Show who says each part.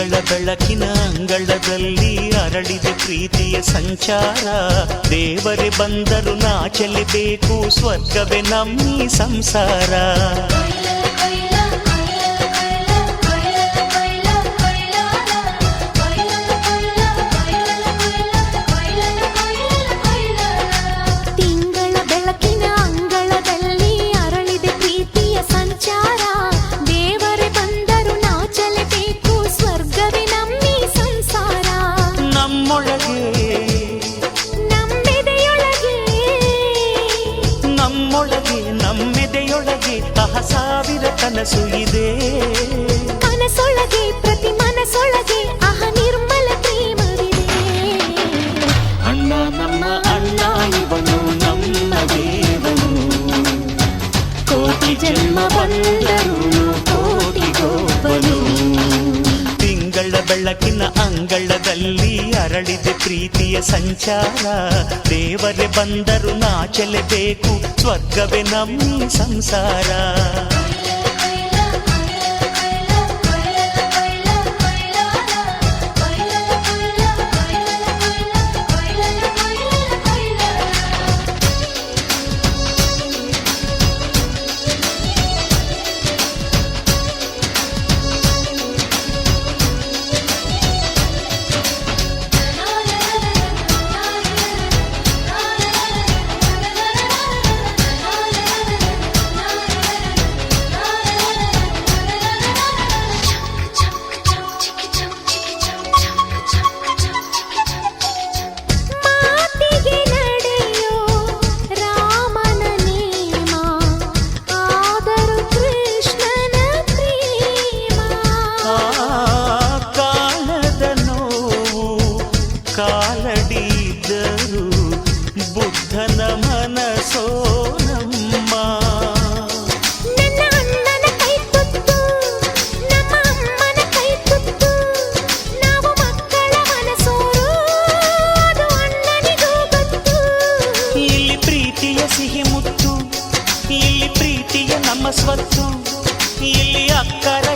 Speaker 1: ತಿಂಗಳ ಬೆಳಕಿನ ಅಂಗಳದಲ್ಲಿ ಅರಳಿದೆ ಪ್ರೀತಿಯ ಸಂಚಾರ. ದೇವರೇ ಬಂದರು ನಾಚಲೇಬೇಕು, ಸ್ವರ್ಗವೇ ನಮ್ಮಿ ಸಂಸಾರ. ನಮ್ಮೆದೆಯೊಳಗೆ ಸಾವಿರ ಕನಸು ಇದೆ.
Speaker 2: ಕನಸೊಳಗೆ ಪ್ರತಿ ಮನಸೊಳಗೆ ನಿರ್ಮಲ ಪ್ರೇಮವಿದೆ.
Speaker 1: ಅಣ್ಣ ನಮ್ಮ ಅಣ್ಣ ಇವನು ನಮ್ಮ ದೇವನು, ಕೋಟಿ ಜನ್ಮ ಬಂದರು ಕೋಟಿಗೊಬ್ಬನು. ತಿಂಗಳ ಬೆಳಕಿನ ಅಂಗಳದಲ್ಲಿ ಅರಳಿದೆ ಪ್ರೀತಿಯ ಸಂಚಾರ. ದೇವರೇ ಬಂದರು ನಾಚಲೇಬೇಕು, ಸ್ವರ್ಗವೇ ನಮ್ಮಿ ಸಂಸಾರ. ಕಾಲಡಿದರು ಬುದ್ಧನ ಮನಸೋ ನಮ್ಮ.
Speaker 2: ನನ್ನ ಅಣ್ಣನ ಕೈ ತುತ್ತು, ನಮ್ಮ ಅಮ್ಮನ ಕೈ ತುತ್ತು, ನಾವು ಮಕ್ಕಳ ಮನಸೋರು, ಅದು ಅಣ್ಣನಿಗೂ ಗೊತ್ತು.
Speaker 1: ಇಲ್ಲಿ ಪ್ರೀತಿಯ ಸಿಹಿ ಮುತ್ತು, ಇಲ್ಲಿ ಪ್ರೀತಿಯ ನಮ್ಮ ಸ್ವತ್ತು, ಇಲ್ಲಿ ಅಕ್ಕರ